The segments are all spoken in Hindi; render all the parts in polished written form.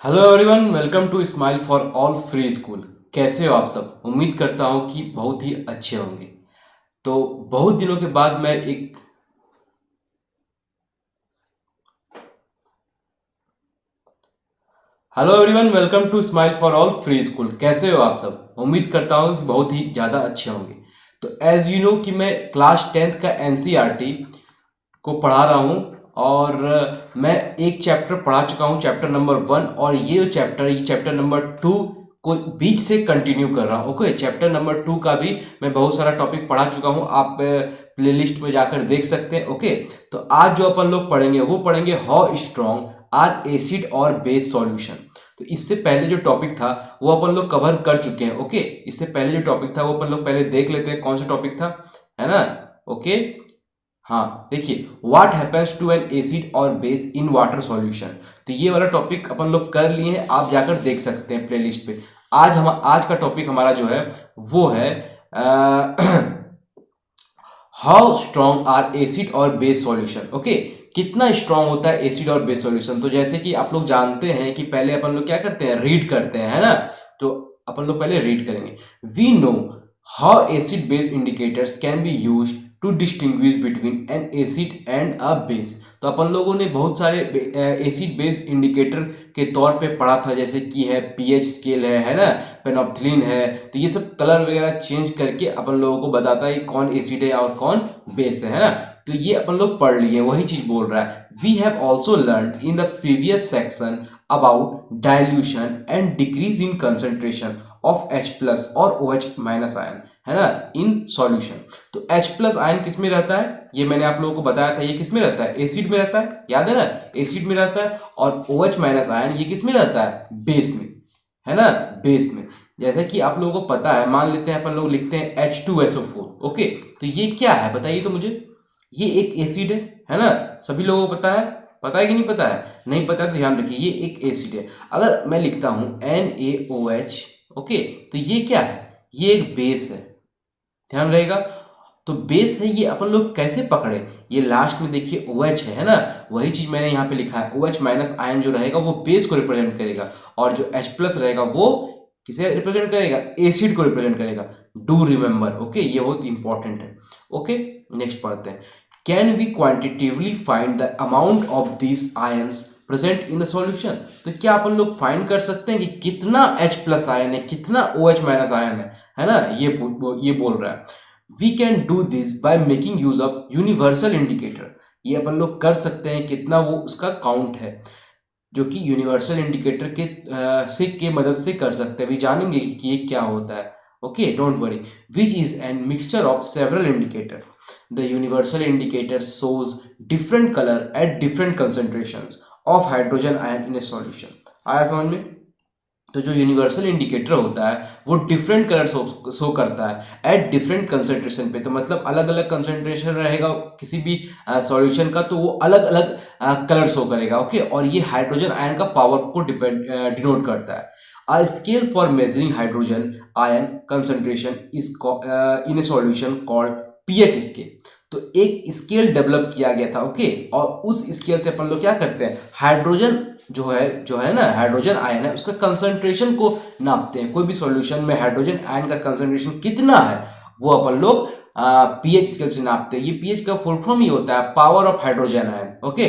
Hello everyone, welcome to Smile for All free school. कैसे हो आप सब? उम्मीद करता हूँ कि बहुत ही अच्छे होंगे। तो बहुत दिनों के बाद मैं एक hello everyone, welcome to Smile for All free school. कैसे हो आप सब? उम्मीद करता हूँ कि बहुत ही ज़्यादा अच्छे होंगे। तो एज यू नो कि मैं क्लास 10th का एनसीईआरटी को पढ़ा रहा हूँ और मैं एक चैप्टर पढ़ा चुका हूँ, चैप्टर नंबर 1। और ये चैप्टर नंबर 2 को बीच से कंटिन्यू कर रहा हूँ। ओके, चैप्टर नंबर 2 का भी मैं बहुत सारा टॉपिक पढ़ा चुका हूँ, आप प्लेलिस्ट में जाकर देख सकते हैं। ओके, तो आज जो अपन लोग पढ़ेंगे वो पढ़ेंगे हाउ स्ट्रॉन्ग आर एसिड और बेस सॉल्यूशन। तो इससे पहले जो टॉपिक था वो अपन लोग कवर कर चुके हैं। ओके, इससे पहले जो टॉपिक था वो अपन लोग पहले देख लेते हैं कौन सा टॉपिक था, है ना? ओके, हाँ देखिए, what happens to an acid और बेस इन वाटर सॉल्यूशन। तो ये वाला टॉपिक अपन लोग कर लिए हैं, आप जाकर देख सकते हैं प्लेलिस्ट पे। आज का टॉपिक हमारा जो है वो है हाउ स्ट्रॉन्ग आर एसिड और बेस सॉल्यूशन। ओके, कितना स्ट्रॉन्ग होता है एसिड और बेस सॉल्यूशन। तो जैसे कि आप लोग जानते हैं कि पहले अपन लोग क्या करते हैं, रीड करते हैं, है ना? तो अपन लोग पहले रीड करेंगे। We know how acid base indicators can be use to distinguish between an acid and a base. तो अपन लोगों ने बहुत सारे एसिड बेस इंडिकेटर के तौर पे पढ़ा था, जैसे कि है पीएच स्केल है ना, पेनॉप्थलीन है। तो ये सब कलर वगैरह चेंज करके अपन लोगों को बताता है कि कौन एसिड है और कौन बेस है ना? तो ये अपन लोग पढ़ लिए, वही चीज बोल रहा है। We have also learn in the previous section about dilution and decrease in concentration of H plus और OH माइनस आयन, है ना, इन सॉल्यूशन। तो H प्लस आयन किस में रहता है, ये मैंने आप लोगों को बताया था। ये किस में रहता है? एसिड में रहता है, याद है ना? एसिड में रहता है। और OH माइनस आयन ये किस में रहता है? बेस में, है ना? बेस में। जैसे कि आप लोगों को पता है, मान लेते हैं अपन लोग लिखते हैं H2SO4। ओके, तो ये क्या है बताइए तो मुझे। ये एक एसिड है ना? सभी लोगों को पता है? पता है कि नहीं पता है? नहीं पता है तो ध्यान रखिए, ये एक एसिड है। अगर मैं लिखता हूं NaOH, ओके, तो ये क्या है? ये एक बेस है, ध्यान रहेगा। तो बेस है, ये अपन लोग कैसे पकड़े? ये लास्ट में देखिए OH है ना? वही चीज मैंने यहाँ पे लिखा है। OH माइनस आयन जो रहेगा वो बेस को रिप्रेजेंट करेगा, और जो H प्लस रहेगा वो किसे रिप्रेजेंट करेगा? एसिड को रिप्रेजेंट करेगा। डू रिमेंबर, ओके, ये बहुत इंपॉर्टेंट है। ओके, नेक्स्ट पढ़ते हैं। Can we quantitatively find the amount of this ions present in the solution. तो क्या अपन लोग फाइंड कर सकते हैं कि कितना H प्लस आयन है, कितना OH माइनस आयन है ना? ये बोल रहा है। We can do this by making use of universal indicator. ये अपन लोग कर सकते हैं, कितना वो उसका काउंट है, जो कि यूनिवर्सल इंडिकेटर के मदद से कर सकते हैं। अभी जानेंगे कि ये क्या होता है। Okay, don't worry. Which is an mixture of several indicator. The universal indicator shows different colour at different concentrations of hydrogen ion in a solution. आया समझ में? तो जो यूनिवर्सल इंडिकेटर होता है वो डिफरेंट कलर शो करता है एट डिफरेंट कंसेंट्रेशन पे। तो मतलब अलग अलग कंसेंट्रेशन रहेगा किसी भी सॉल्यूशन का, तो वो अलग अलग कलर शो करेगा। ओके, और ये हाइड्रोजन आयन का पावर को डिनोट करता है। A scale for measuring hydrogen ion concentration is in a solution called pH scale। तो एक स्केल डेवलप किया गया था। ओके, और उस स्केल से अपन लोग क्या करते हैं, हाइड्रोजन जो है ना, हाइड्रोजन आयन है उसका कंसंट्रेशन को नापते हैं। कोई भी सॉल्यूशन में हाइड्रोजन आयन का कंसंट्रेशन कितना है वो अपन लोग पीएच स्केल से नापते हैं। ये पीएच का फुल फॉर्म ही होता है power of hydrogen ion. Okay,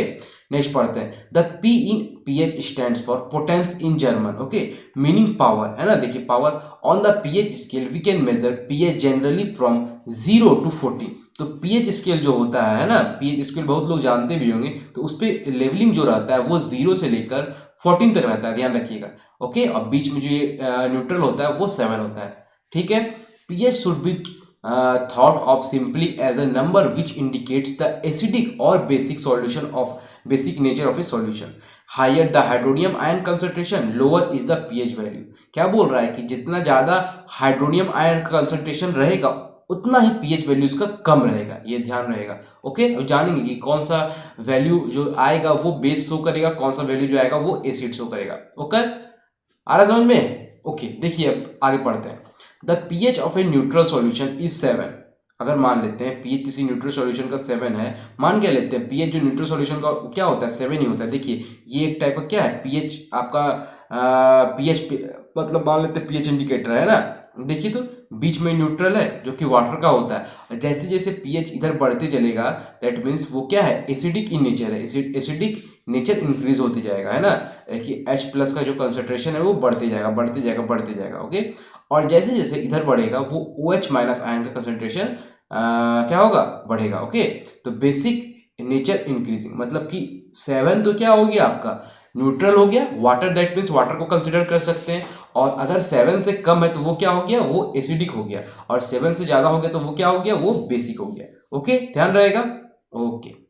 next पढ़ते हैं। The p in pH stands for potence in German. Okay, meaning power, है ना? देखिए, power on the pH scale we can measure pH generally from 0 to 40। तो पीएच स्केल जो होता है ना, पीएच स्केल बहुत लोग जानते भी होंगे। तो उस पर लेवलिंग जो रहता है वो 0 से लेकर 14 तक रहता है, ध्यान रखिएगा। ओके, और बीच में जो ये न्यूट्रल होता है वो 7 होता है। ठीक है, pH should be thought of simply as a number which indicates the acidic or basic nature of a solution। higher the hydronium ion concentration lower is the pH value। क्या बोल रहा है कि जितना ज्यादा हाइड्रोनियम आयन का कंसंट्रेशन रहेगा उतना ही पीएच वैल्यू इसका कम रहेगा, ये ध्यान रहेगा। ओके, अब जानेंगे कि कौन सा वैल्यू जो आएगा वो बेस शो करेगा, कौन सा वैल्यू जो आएगा वो एसिड शो करेगा। ओके, आ रहा समझ में? ओके, देखिए अब आगे पढ़ते हैं। The pH of a neutral solution is 7। अगर मान लेते हैं पीएच किसी न्यूट्रल सॉल्यूशन का 7 है, मान क्या लेते हैं, पीएच जो न्यूट्रल सॉल्यूशन का क्या होता है, 7 ही होता है। देखिए, ये एक टाइप का क्या है, पीएच आपका पीएच, मतलब मान लेते हैं पीएच इंडिकेटर है ना, देखिए तो बीच में न्यूट्रल है जो कि वाटर का होता है, और जैसे जैसे पीएच इधर बढ़ते चलेगा दैट मीन्स वो क्या है, एसिडिक इन नेचर है, एसिडिक नेचर इंक्रीज होते जाएगा, है ना, कि H प्लस का जो कंसंट्रेशन है वो बढ़ते जाएगा बढ़ते जाएगा बढ़ते जाएगा, ओके। और जैसे जैसे इधर बढ़ेगा वो OH माइनस आयन का कंसंट्रेशन क्या होगा, बढ़ेगा, ओके। तो बेसिक नेचर इंक्रीजिंग, मतलब कि 7 तो क्या हो गया आपका, न्यूट्रल हो गया, वाटर दैट मीन्स वाटर को कंसिडर कर सकते हैं, और अगर 7 से कम है तो वो क्या हो गया, वो एसिडिक हो गया, और 7 से ज्यादा हो गया तो वो क्या हो गया, वो बेसिक हो गया, ओके, ध्यान रहेगा, ओके।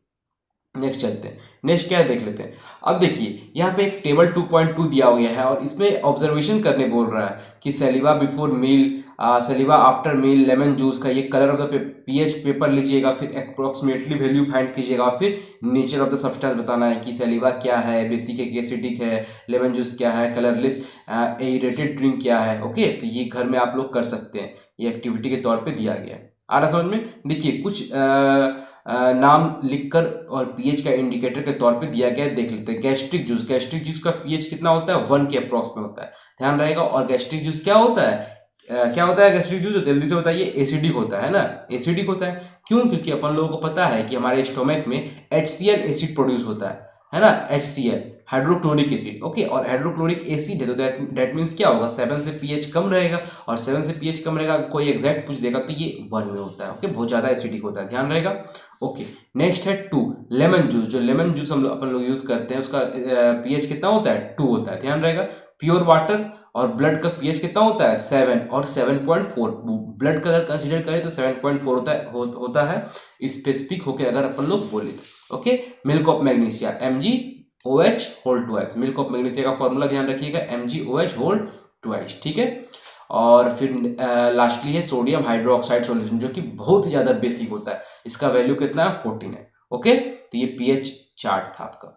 नेक्स्ट चलते हैं, नेक्स्ट क्या है देख लेते हैं। अब देखिए यहाँ पे एक टेबल 2.2 दिया गया है और इसमें ऑब्जर्वेशन करने बोल रहा है कि saliva before meal, saliva after meal, lemon juice का ये colour of the pH paper लीजिएगा, फिर अप्रोक्सीमेटली वैल्यू फाइंड कीजिएगा, फिर नेचर ऑफ द सब्सटेंस बताना है कि सलीवा क्या है, बेसिक है, एसिडिक है, लेमन जूस क्या है, कलरलेस एरेटेड ड्रिंक क्या है, ओके। तो ये घर में आप लोग कर सकते हैं, ये एक्टिविटी के तौर पे दिया गया है। आ रहा समझ में, देखिए कुछ नाम लिखकर और पीएच का इंडिकेटर के तौर पे दिया गया है, देख लेते हैं। गैस्ट्रिक जूस, गैस्ट्रिक जूस का पीएच कितना होता है, 1 के अप्रॉक्स में होता है, ध्यान रहेगा। और गैस्ट्रिक जूस क्या होता है, क्या होता है गैस्ट्रिक जूस, जल्दी से बताइए, एसिडिक होता है ना, एसिडिक होता है। क्यों, क्योंकि अपन लोगों को पता है कि हमारे स्टोमक में HCl एसिड प्रोड्यूस होता है ना, HCl हाइड्रोक्लोरिक एसिड, ओके। और हाइड्रोक्लोरिक एसिड है तो दैट मीन्स क्या होगा, 7 से पीएच कम रहेगा, और 7 से पीएच कम रहेगा, कोई एग्जैक्ट पूछ देगा तो ये 1 में होता है, ओके, बहुत ज्यादा एसिडिक होता है, ध्यान रहेगा, ओके। नेक्स्ट है 2, लेमन जूस, जो लेमन जूस हम लोग अपन लोग यूज करते हैं उसका पीएच कितना होता है, 2 होता है, ध्यान रहेगा। प्योर वाटर और ब्लड का पीएच कितना होता है, 7 और 7.4, ब्लड का अगर कंसीडर करें तो 7.4 होता है स्पेसिफिक होके अगर अपन लोग बोले तो, okay. Milk of magnesia MgOH whole twice, milk of magnesia का फॉर्मूला ध्यान रखिएगा, MgOH होल ट्वाइस, ठीक है। और फिर लास्टली है सोडियम हाइड्रोक्साइड सॉल्यूशन, जो कि बहुत ही ज्यादा बेसिक होता है, इसका वैल्यू कितना है, 14 है, ओके। तो ये पीएच चार्ट था आपका।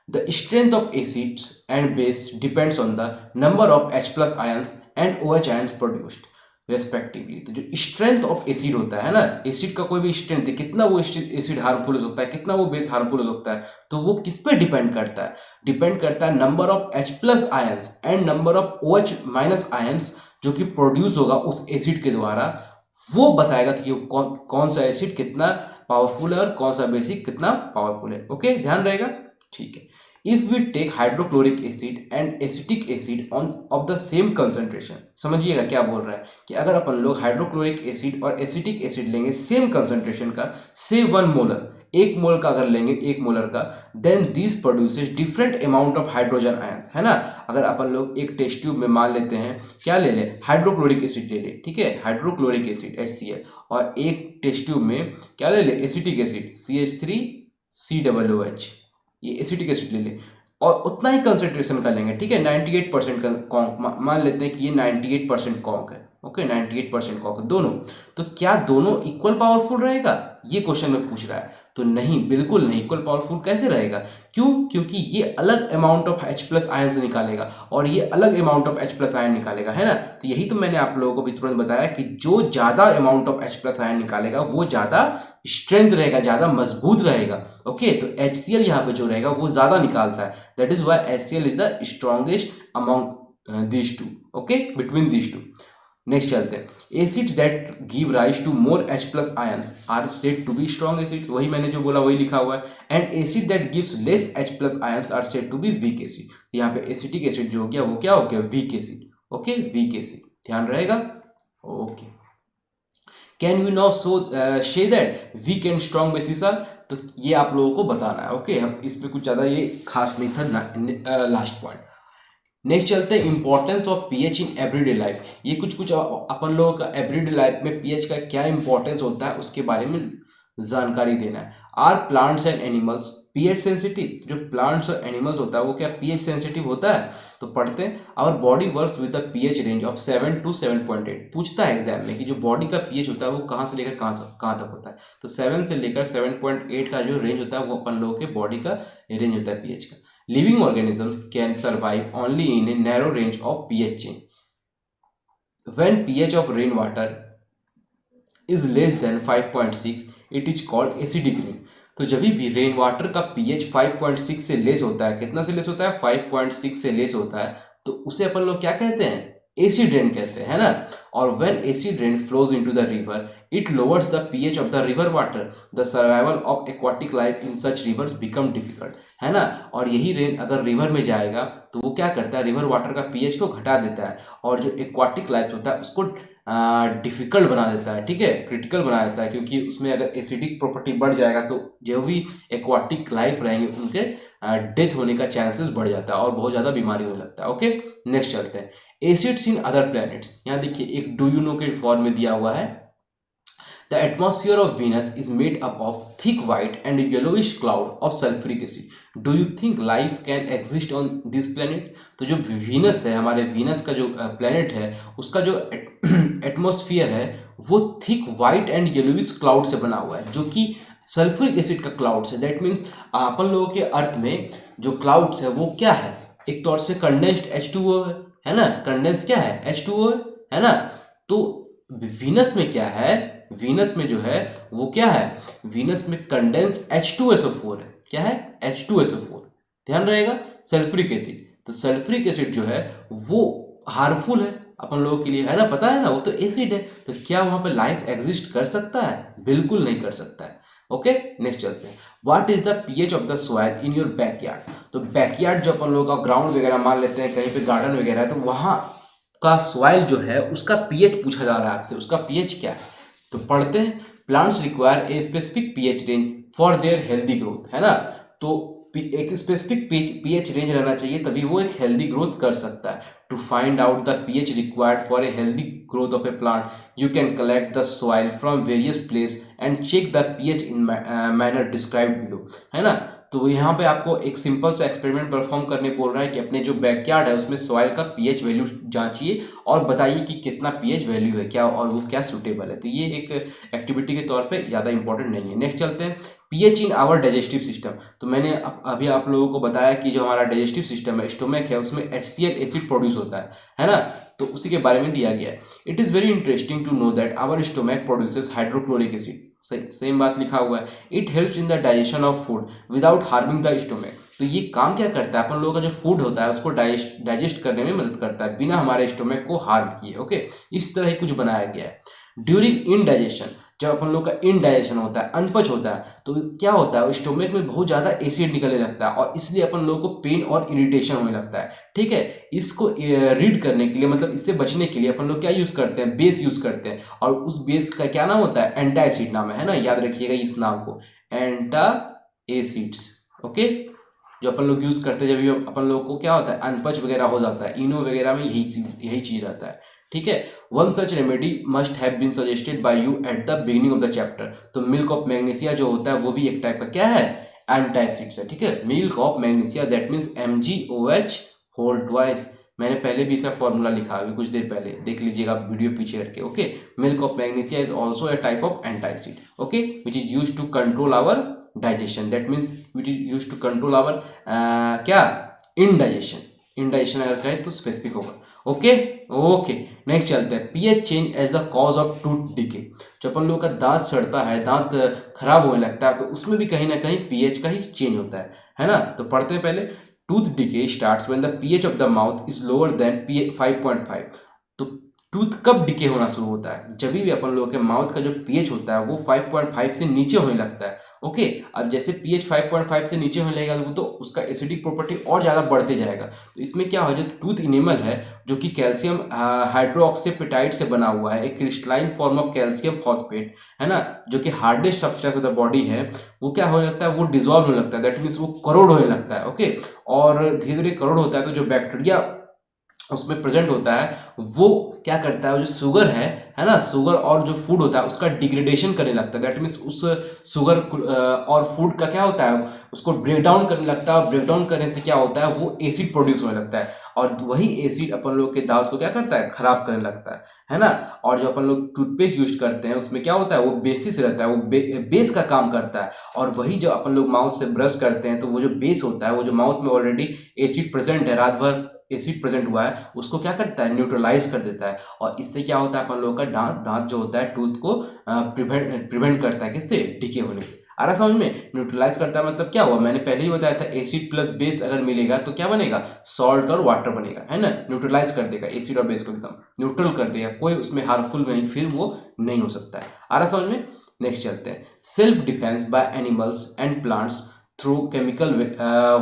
The strength of acids and base depends on the number of H plus ions and OH ions produced respectively। तो जो स्ट्रेंथ ऑफ एसिड होता है ना, एसिड का कोई भी स्ट्रेंथ है, कितना वो एसिड हार्मफुल हो सकता है, कितना वो बेस हार्मफुल हो सकता है, तो वो किस पे डिपेंड करता है, डिपेंड करता है number of H plus ions and number of OH minus ions जो कि प्रोड्यूस होगा उस एसिड के द्वारा, वो बताएगा कि कौन सा एसिड कितना पावरफुल है और कौन सा बेसिक कितना पावरफुल है, ओके, ध्यान रहेगा, ठीक है। If we take hydrochloric acid and acetic acid on of the same concentration, समझिएगा क्या बोल रहा है कि अगर अपन लोग हाइड्रोक्लोरिक एसिड और एसिटिक एसिड लेंगे सेम कंसंट्रेशन का, से 1 मोलर, 1 मोल का अगर लेंगे 1 मोलर का, then this produces different amount of hydrogen ions, है ना। अगर अपन लोग एक टेस्ट ट्यूब में मान लेते हैं, क्या ले ले, हाइड्रोक्लोरिक एसिड ले ले, ठीक है, हाइड्रोक्लोरिक एसिड HCl, और एक टेस्ट ट्यूब में क्या ले ले, एसिटिक एसिड CH3COOH, ये एसिटिक एसिड ले ले, और उतना ही कंसेंट्रेशन का लेंगे, ठीक है, 98% का कॉन्क, मान लेते हैं कि ये 98% कॉन्क है, ओके, 98% कॉन्क दोनों, तो क्या दोनों इक्वल पावरफुल रहेगा, ये क्वेश्चन में पूछ रहा है। तो नहीं, बिल्कुल नहीं, इक्वल पावरफुल कैसे रहेगा, क्यों, क्योंकि ये अलग amount of H plus ion से निकालेगा और ये अलग amount of H plus ion निकालेगा, है ना। तो यही तो मैंने आप लोगों को भी तुरंत बताया कि जो ज्यादा amount of H plus ion निकालेगा वो ज्यादा स्ट्रेंथ रहेगा, ज्यादा मजबूत रहेगा, ओके। तो HCl यहाँ पे जो रहेगा वो ज्यादा निकालता है, that is why HCl is the strongest among these two, okay, between these two. Next चलते हैं, acids that give rise to more H plus ions are said to be strong acid, वही मैंने जो बोला वही लिखा हुआ है। And acid that gives less H plus ions are said to be weak acid, यहाँ पे एसिटिक एसिड जो हो गया वो क्या हो गया, weak acid, okay, weak acid, ध्यान रहेगा, okay. Can we now say that weak and strong bases are, तो ये आप लोगों को बताना है, ओके। हम इस पे कुछ ज़्यादा ये खास नहीं था, लास्ट पॉइंट। नेक्स्ट चलते हैं, importance of pH in everyday life, ये कुछ अपन लोगों का एवरीडे लाइफ में पीएच का क्या इंपॉर्टेंस होता है उसके बारे में जानकारी देना है। Are plants and animals pH sensitive, जो प्लांट्स और एनिमल्स होता है वो क्या पीएच सेंसिटिव होता है, तो पढ़ते हैं। Our body works with the pH range of 7 to 7.8, पूछता है एग्जाम में कि जो बॉडी का पीएच होता है वो कहाँ से लेकर कहाँ तक होता है, तो 7 से लेकर 7.8 का जो रेंज होता है वो अपन लोगों के बॉडी का रेंज होता है पीएच का। Living organisms can survive only in a narrow range of pH change. When pH of rainwater is less than 5.6, it is called acidic rain. तो जब भी रेन वाटर का pH 5.6 से लेस होता है, कितना से लेस होता है, 5.6 से लेस होता है, तो उसे अपन लोग क्या कहते हैं, एसिड रेन कहते हैं, है ना। और when acid rain flows into the river it lowers the pH of the river water, the survival of aquatic life in such reverse become difficult, है ना। और यही रेन अगर रिवर में जाएगा तो वो क्या करता है, रिवर वाटर का पीएच को घटा देता है और जो एक्वाटिक लाइफ होता है उसको डिफिकल्ट बना देता है, ठीक है, क्रिटिकल बना देता है, क्योंकि उसमें अगर एसिडिक प्रॉपर्टी बढ़ जाएगा तो जो भी एक्वाटिक लाइफ रहेंगे उनके डेथ होने का चांसेस बढ़ जाता है और बहुत ज़्यादा बीमारी होने लगता है। ओके, नेक्स्ट चलते हैं, एसिड्स इन अदर प्लैनेट्स। यहाँ देखिए एक डू यू नो के फॉर्म में दिया हुआ है, the atmosphere of Venus is made up of thick white and yellowish cloud of sulphuric acid, do you think life can exist on this planet. तो जो वीनस है, हमारे वीनस का जो प्लैनेट है, उसका जो एटमॉस्फेयर है वो thick white and yellowish cloud से बना हुआ है, जो कि सल्फ्यूरिक एसिड का क्लाउड्स है। दैट मीन्स अपन लोगों के अर्थ में जो क्लाउड्स है वो क्या है, एक तौर से कंडेंस्ड H2O है ना, कंडेंस क्या है H2O है ना। तो वीनस में क्या है, वीनस में जो है वो क्या है, वीनस में कंडेंस H2SO4 है, क्या है H2SO4, ध्यान रहेगा, सल्फ्यूरिक एसिड। तो सल्फ्यूरिक एसिड जो है वो हार्मफुल है अपन लोगों के लिए, है ना, पता है ना, वो तो एसिड है। तो क्या वहां पे लाइफ एग्जिस्ट कर सकता है, बिल्कुल नहीं कर सकता है। ओके, नेक्स्ट चलते हैं, what is the pH of the soil in your backyard. तो बैकयार्ड जो अपन लोग का ग्राउंड वगैरह मान लेते हैं, कहीं पे गार्डन वगैरह है, तो वहां का सॉइल जो है उसका पीएच पूछा जा रहा है आपसे, उसका पीएच क्या है। तो पढ़ते हैं, plants require a specific pH range for their healthy growth, है ना। तो एक स्पेसिफिक पीएच रेंज रहना चाहिए तभी वो एक हेल्दी ग्रोथ कर सकता है। To find out the pH required for a healthy growth of a plant you can collect the soil from various place and check the pH in manner described below, है ना। तो यहाँ पे आपको एक सिंपल सा एक्सपेरिमेंट परफॉर्म करने बोल रहा है कि अपने जो बैकयार्ड है उसमें सॉइल का पीएच वैल्यू जांचिए और बताइए कि कितना पीएच वैल्यू है क्या और वो क्या सूटेबल है। तो ये एक एक्टिविटी के तौर पे ज़्यादा इंपॉर्टेंट नहीं है। नेक्स्ट चलते हैं, pH in our digestive system. तो मैंने अभी आप लोगों को बताया कि जो हमारा डाइजेस्टिव सिस्टम है, स्टोमक है, उसमें HCl एसिड प्रोड्यूस होता है ना। तो उसी के बारे में दिया गया है, it is very interesting to know that our stomach produces hydrochloric acid, same बात लिखा हुआ है, it helps in the digestion of food without harming the stomach. तो ये काम क्या करता है, अपन लोगों का जो फूड होता है उसको डाइजेस्ट करने में मदद करता है बिना हमारे स्टोमक को हार्म किए। ओके, इस तरह ही कुछ बनाया गया है। ड्यूरिंग इनडाइजेशन, जब अपन लोग का इनडाइजेशन होता है, अनपच होता है, तो क्या होता है, स्टोमक में बहुत ज़्यादा एसिड निकलने लगता है और इसलिए अपन लोग को पेन और इरिटेशन होने लगता है, ठीक है। इसको रीड करने के लिए, मतलब इससे बचने के लिए अपन लोग क्या यूज़ करते हैं, बेस यूज़ करते हैं, और उस बेस का क्या नाम होता है, एंटासिड नाम है ना, याद रखिएगा इस नाम को, एंटासिड्स। ओके, जो अपन लोग यूज़ करते हैं जब भी अपन लोग को क्या होता है, अनपच वगैरह हो जाता है, इनो वगैरह में यही चीज़ रहता है, ठीक है। One such remedy must have been suggested by you at the beginning of the chapter. तो मिल्क ऑफ मैग्नीशिया जो होता है वो भी एक टाइप का क्या है, एंटासिड्स है, ठीक है। Milk of magnesia that means MgOH whole twice. मैंने पहले भी इसका फॉर्मूला लिखा अभी कुछ देर पहले, देख लीजिएगा वीडियो पीछे करके। Okay, milk of magnesia is also a type of antacid, okay, which is use to control our digestion, that means which is use to control our क्या, इनडाइजेशन। इनडाइजेशन अगर कहे तो स्पेसिफिक होगा। ओके ओके, नेक्स्ट चलते हैं, pH change as the cause of tooth decay. जो अपन लोगों का दांत सड़ता है, दांत खराब होने लगता है, तो उसमें भी कहीं ना कहीं पीएच का ही चेंज होता है ना। तो पढ़ते हैं पहले, tooth decay starts when the pH of the mouth is lower than pH 5.5। तो टूथ कब डिके होना शुरू होता है, जब भी अपन लोगों के माउथ का जो पीएच होता है वो 5.5 से नीचे होने लगता है। ओके, अब जैसे पीएच 5.5 से नीचे होने लगेगा तो उसका एसिडिक प्रॉपर्टी और ज़्यादा बढ़ते जाएगा। तो इसमें क्या हो, जो टूथ इनेमल है जो कि कैल्शियम हाइड्रोक्सीपेटाइड से बना हुआ है, एक crystalline form of calcium phosphate, है ना, जो कि hardest substance of the body है, वो क्या होने लगता है, वो डिजॉल्व होने लगता है, दैट मीन्स वो करोड होने लगता है। ओके, और धीरे धीरे करोड होता है तो जो बैक्टीरिया उसमें प्रेजेंट होता है वो क्या करता है, जो शुगर है ना, शुगर और जो फूड होता है उसका डिग्रेडेशन करने लगता है, दैट मीन्स उस शुगर और फूड का क्या होता है, उसको ब्रेक डाउन करने लगता है, और ब्रेक डाउन करने से क्या होता है, वो एसिड प्रोड्यूस होने लगता है, और वही एसिड अपन लोग के दांत को क्या करता है, खराब करने लगता है ना। और जो अपन लोग टूथपेस्ट यूज करते हैं उसमें क्या होता है, वो बेसिस रहता है, वो बेस का काम करता है, और वही जो अपन लोग माउथ से ब्रश करते हैं तो वो जो बेस होता है, वो जो माउथ में ऑलरेडी एसिड प्रेजेंट है, रात भर एसिड प्रेजेंट हुआ है, उसको क्या करता है, न्यूट्रलाइज कर देता है, और इससे क्या होता है, अपन लोगों का दांत जो होता है टूथ को प्रिवेंट करता है, किससे, डिके होने से। आ रहा समझ में? न्यूट्रलाइज करता है मतलब क्या हुआ, मैंने पहले ही बताया था एसिड प्लस बेस अगर मिलेगा तो क्या बनेगा, सॉल्ट और वाटर बनेगा, है ना। न्यूट्रलाइज कर देगा एसिड और बेस को, एकदम न्यूट्रल कर देगा, कोई उसमें हार्मफुल नहीं फिर वो नहीं हो सकता है। आ रहा समझ में? नेक्स्ट चलते हैं, self defence by animals and plants through chemical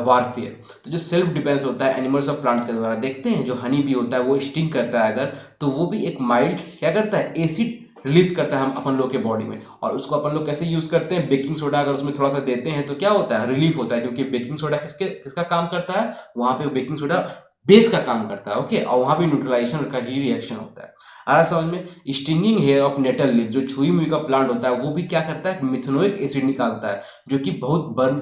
warfare. तो जो सेल्फ डिफेंस होता है एनिमल्स और प्लांट के द्वारा, देखते हैं जो हनी बी होता है वो स्टिंग करता है अगर, तो वो भी एक माइल्ड क्या करता है, एसिड रिलीज करता है हम अपन लोग के बॉडी में। और उसको अपन लोग कैसे यूज करते हैं, बेकिंग सोडा अगर उसमें थोड़ा सा देते हैं तो क्या होता है, रिलीफ होता है, क्योंकि बेकिंग सोडा किसका काम करता है, वहां पे बेकिंग सोडा बेस का काम करता है, ओके, और वहां पे न्यूट्रलाइजेशन का ही रिएक्शन होता है। आ रहा समझ में? Stinging hair of nettle leaf, जो छुई मुई का प्लांट होता है वो भी क्या करता है, मिथेनोइक एसिड निकालता है, जो कि बहुत बर्न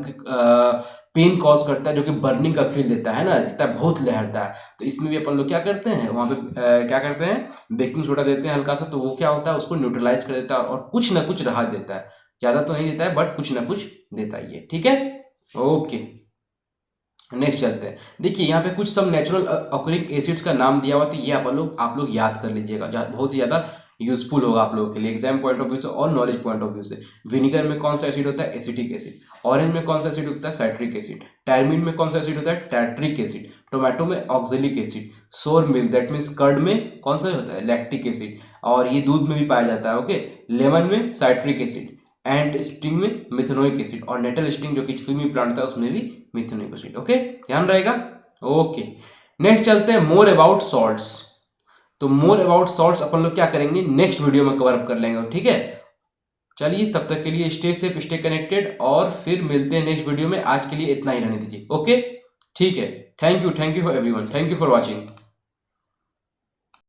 पेन कॉज करता है, जो कि बर्निंग का फील देता है ना, जितना बहुत लहरता है। तो इसमें भी अपन लोग क्या करते हैं, वहां पे क्या करते हैं, बेकिंग सोडा देते हैं हल्का सा, तो वो क्या होता है, उसको न्यूट्रलाइज कर देता है और कुछ ना कुछ राहत देता है, ज्यादा तो नहीं देता है बट कुछ ना कुछ देता है ये, ठीक है। ओके, नेक्स्ट चलते हैं। देखिए यहाँ पे कुछ सब नेचुरल ऑकरिंग एसिड्स का नाम दिया हुआ, तो ये आप लोग याद कर लीजिएगा, बहुत ही ज़्यादा यूजफुल होगा आप लोगों के लिए एग्जाम पॉइंट ऑफ व्यू से और नॉलेज पॉइंट ऑफ व्यू से। विनीगर में कौन सा एसिड होता है, एसिटिक एसिड। ऑरेंज में कौन सा एसिड होता है, साइट्रिक एसिड। टैरमिन में कौन सा एसिड होता है, टैट्रिक एसिड। टोमेटो में ऑक्जेलिक एसिड। सोर मिल्क दैट मीन्स कर्ड में कौन सा होता है, लैक्टिक एसिड, और ये दूध में भी पाया जाता है, ओके। लेमन में साइट्रिक एसिड, एंड स्टिंग में मिथेनोइक एसिड, और नेटल स्टिंग जो कि छुई प्लांट था उसमें भी मिथेनोइक एसिड, ओके, ध्यान रहेगा। ओके, नेक्स्ट चलते हैं मोर अबाउट सॉल्ट्स। तो मोर अबाउट सॉल्ट्स अपन लोग क्या करेंगे, नेक्स्ट वीडियो में कवर अप कर लेंगे, ठीक है। चलिए तब तक के लिए स्टे सेफ, स्टे कनेक्टेड, और फिर मिलते हैं नेक्स्ट वीडियो में। आज के लिए इतना ही रहने दीजिए, ओके, ठीक है। Thank you for everyone, thank you for watching.